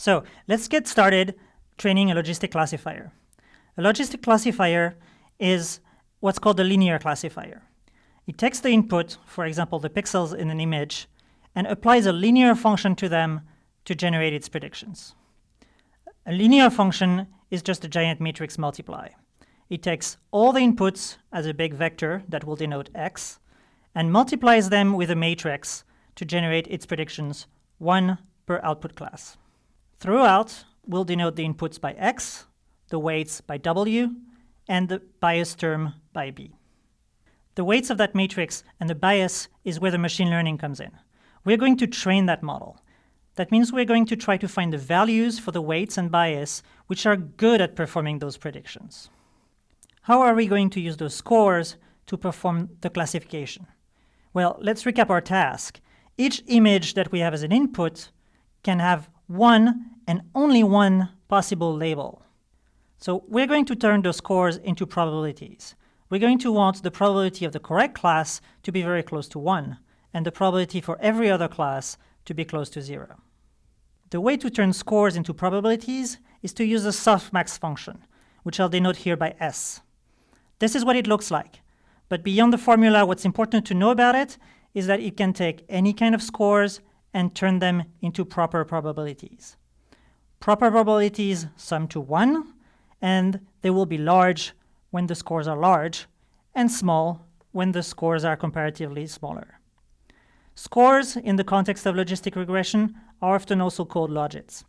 So let's get started training a logistic classifier. A logistic classifier is what's called a linear classifier. It takes the input, for example, the pixels in an image, and applies a linear function to them to generate its predictions. A linear function is just a giant matrix multiply. It takes all the inputs as a big vector that will denote x, and multiplies them with a matrix to generate its predictions, one per output class. Throughout, we'll denote the inputs by x, the weights by w, and the bias term by b. The weights of that matrix and the bias is where the machine learning comes in. We're going to train that model. That means we're going to try to find the values for the weights and bias which are good at performing those predictions. How are we going to use those scores to perform the classification? Well, let's recap our task. Each image that we have as an input can have one and only one possible label. So we're going to turn those scores into probabilities. We're going to want the probability of the correct class to be very close to 1, and the probability for every other class to be close to 0. The way to turn scores into probabilities is to use a SoftMax function, which I'll denote here by S. This is what it looks like. But beyond the formula, what's important to know about it is that it can take any kind of scores and turn them into proper probabilities. Proper probabilities sum to 1, and they will be large when the scores are large, and small when the scores are comparatively smaller. Scores, in the context of logistic regression, are often also called Logits.